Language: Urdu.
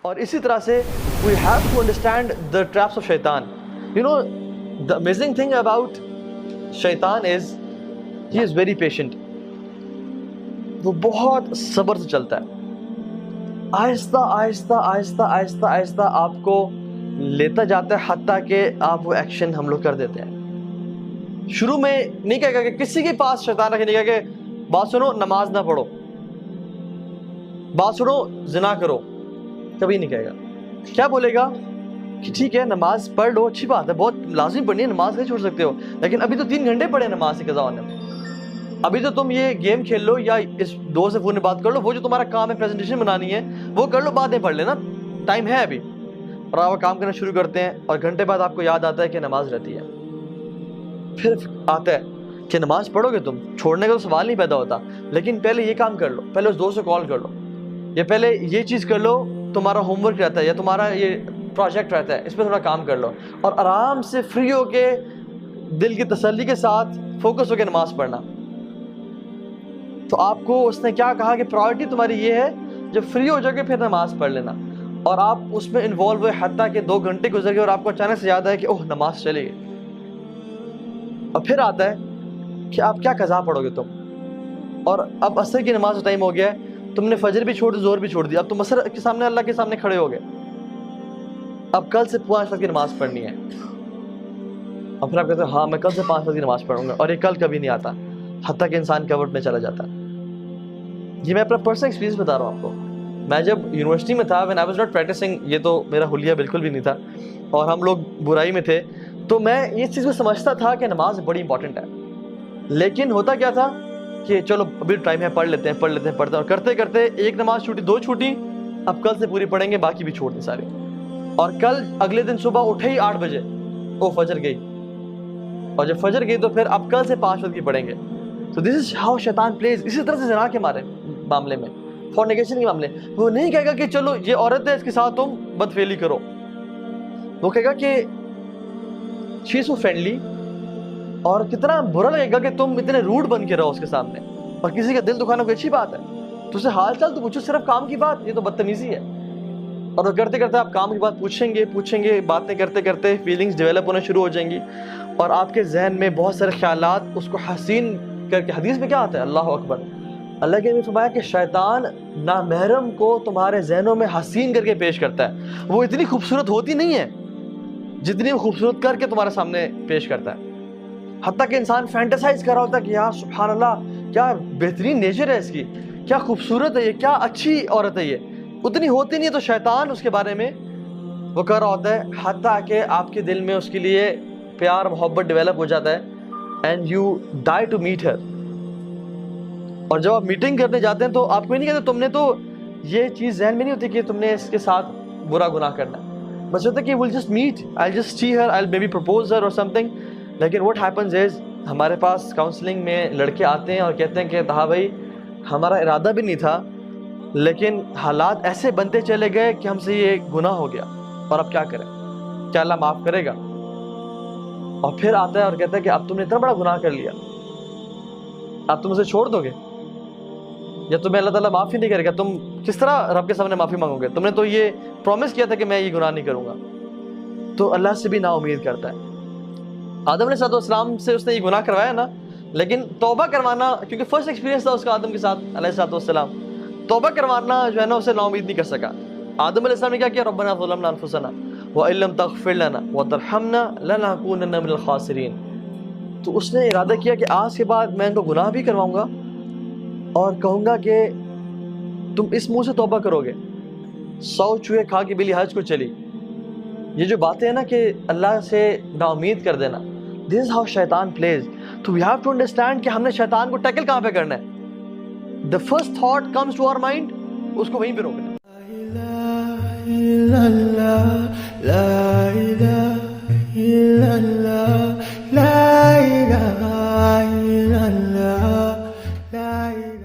اور اسی طرح سے we have to understand the traps of shaitan. You know, the amazing thing about shaitan is he is very patient. وہ بہت صبر سے چلتا ہے, آہستہ آہستہ آہستہ آہستہ آہستہ آپ کو لیتا جاتا ہے, حتیٰ کہ آپ وہ ایکشن ہم لوگ کر دیتے ہیں. شروع میں نہیں کہے گا کہ کسی کے پاس شیطان رکھے, نہیں کہے کہ بات سنو نماز نہ پڑھو, بات سنو زنا کرو, کبھی نہیں کہے گا. کیا بولے گا کہ ٹھیک ہے نماز پڑھ لو, اچھی بات ہے, بہت لازمی پڑھنی ہے, نماز نہیں چھوڑ سکتے ہو, لیکن ابھی تو 3 گھنٹے پڑھے نماز کی قضا ہونے میں, ابھی تو تم یہ گیم کھیل لو یا اس دوست سے فون میں بات کر لو, وہ جو تمہارا کام ہے پریزنٹیشن بنانی ہے وہ کر لو, بعد میں پڑھ لینا, ٹائم ہے ابھی. اور آپ کام کرنا شروع کرتے ہیں اور گھنٹے بعد آپ کو یاد آتا ہے کہ نماز رہتی ہے. پھر آتا ہے کہ نماز پڑھو گے تم, چھوڑنے کا تو سوال نہیں پیدا ہوتا, لیکن پہلے یہ کام کر لو, پہلے اس دوست سے کال کر لو, یا پہلے یہ چیز کر لو, تمہارا ہوم ورک رہتا ہے یا تمہارا یہ پروجیکٹ رہتا ہے, اس پہ تھوڑا کام کر لو, اور آرام سے فری ہو کے دل کی تسلی کے ساتھ فوکس ہو کے نماز پڑھنا. تو آپ کو اس نے کیا کہا کہ پرائورٹی تمہاری یہ ہے, جب فری ہو جاؤ گے پھر نماز پڑھ لینا, اور آپ اس میں انوالو ہوئے حتیٰ کہ 2 گھنٹے گزر گئے اور آپ کو اچانک سے یاد آیا کہ اوہ نماز چلی گئی. اور پھر آتا ہے کہ آپ کیا قضا پڑھو گے تم, اور اب عصر کی نماز کا ٹائم ہو گیا ہے, تم نے فجر بھی چھوڑ دی, ظہر بھی چھوڑ دی, اب تم عصر کے سامنے اللہ کے سامنے کھڑے ہو گئے, اب کل سے 5 وقت کی نماز پڑھنی ہے. اور پھر آپ کہتے ہیں ہاں میں کل سے 5 وقت کی نماز پڑھوں گا, اور یہ کل کبھی نہیں آتا, حتیٰ کہ انسان کورٹ میں چلا جاتا ہے. یہ میں اپنا پرسنل ایکسپیرینس بتا رہا ہوں آپ کو. میں جب یونیورسٹی میں تھا, when I was not practicing, یہ تو میرا حلیہ بالکل بھی نہیں تھا, اور ہم لوگ برائی میں تھے, تو میں اس چیز کو سمجھتا تھا کہ نماز بڑی امپورٹنٹ ہے. لیکن ہوتا کیا تھا کہ چلو ابھی ٹائم ہے, پڑھ لیتے ہیں پڑھتے ہیں, اور کرتے کرتے ایک نماز چھوٹی, 2 چھوٹی, اب کل سے پوری پڑھیں گے, باقی بھی چھوڑ دیں ساری, اور کل اگلے دن صبح اٹھے ہی 8 بجے, او فجر گئی, اور جب فجر گئی تو پھر اب کل سے 5 وقت کی پڑھیں گے. So this is how شیطان plays. اسی طرح سے زنا کے معاملے میں, فورنیکیشن کے معاملے, وہ نہیں کہے گا کہ چلو یہ عورت ہے اس کے ساتھ تم بدفعلی کرو, وہ کہے گا کہ she is so friendly, اور کتنا برا لگے گا کہ تم اتنے روڈ بن کے رہو اس کے سامنے, اور کسی کا دل دکھانا کوئی اچھی بات ہے, تو اسے حال چال تو پوچھو, صرف کام کی بات, یہ تو بدتمیزی ہے. اور وہ کرتے کرتے آپ کام کی بات پوچھیں گے, باتیں کرتے کرتے فیلنگز ڈیولپ ہونا شروع ہو جائیں گی, اور آپ کے ذہن میں بہت سارے خیالات اس کو حسین کر کے, حدیث میں کیا آتا ہے, اللہ اکبر, اللہ کے نے فرمایا کہ شیطان نامحرم کو تمہارے ذہنوں میں حسین کر کے پیش کرتا ہے. وہ اتنی خوبصورت ہوتی نہیں ہے جتنی وہ خوبصورت کر کے تمہارے سامنے پیش کرتا ہے, حتیٰ کہ انسان فینٹیسائز کر رہا ہوتا ہے کہ یار سبحان اللہ کیا بہترین نیچر ہے اس کی, کیا خوبصورت ہے یہ, کیا اچھی عورت ہے یہ, اتنی ہوتی نہیں ہے. تو شیطان اس کے بارے میں وہ کر رہا ہوتا ہے, حتیٰ کہ آپ کے دل میں اس کے لیے پیار محبت ڈیولپ ہو جاتا ہے, and you die to meet her. اور جب آپ میٹنگ کرنے جاتے ہیں تو آپ کو نہیں کہتے, تم نے تو یہ چیز ذہن میں نہیں ہوتی کہ تم نے اس کے ساتھ برا گناہ کرنا ہے, بس ہوتا ہے کہ we'll just meet, I'll just see her, I'll maybe propose her or something. لیکن what happens is ہمارے پاس کاؤنسلنگ میں لڑکے آتے ہیں اور کہتے ہیں کہ ہاں بھائی ہمارا ارادہ بھی نہیں تھا, لیکن حالات ایسے بنتے چلے گئے کہ ہم سے یہ گناہ ہو گیا, اور اب کیا کریں, کیا اللہ معاف کرے گا. اور پھر آتا ہے اور کہتا ہے کہ اب تم نے اتنا بڑا گناہ کر لیا, اب تم اسے چھوڑ دو گے, یا تمہیں اللہ تعالیٰ معاف ہی نہیں کرے گا, تم کس طرح رب کے سامنے معافی مانگو گے, تم نے تو یہ پرومس کیا تھا کہ میں یہ گناہ نہیں کروں گا. تو اللہ سے بھی نا امید کرتا ہے. آدم علیہ السلام سے اس نے یہ گناہ کروایا نا, لیکن توبہ کروانا, کیونکہ فرسٹ ایکسپیرینس تھا اس کا آدم کے ساتھ علیہ السلام, توبہ کروانا جو ہے نا اسے نا امید نہیں کر سکا. آدم علیہ السلام نے کیا کیا, ربنا ظلمنا انفسنا وان لم تغفر لنا وترحمنا لنکونن من الخاسرین. تو اس نے ارادہ کیا کہ آج کے بعد میں ان کو گناہ بھی کرواؤں گا, اور کہوں گا کہ تم اس منہ سے توبہ کرو گے, 100 چوہے کھا کے بلی حج کو چلی. یہ جو باتیں ہیں نا کہ اللہ سے نا امید کر دینا, this is how شیطان plays. تو we have to understand کہ ہم نے شیطان کو ٹیکل کہاں پہ کرنا ہے. the first thought comes to our mind, اس کو وہیں پہ روکنا ہے.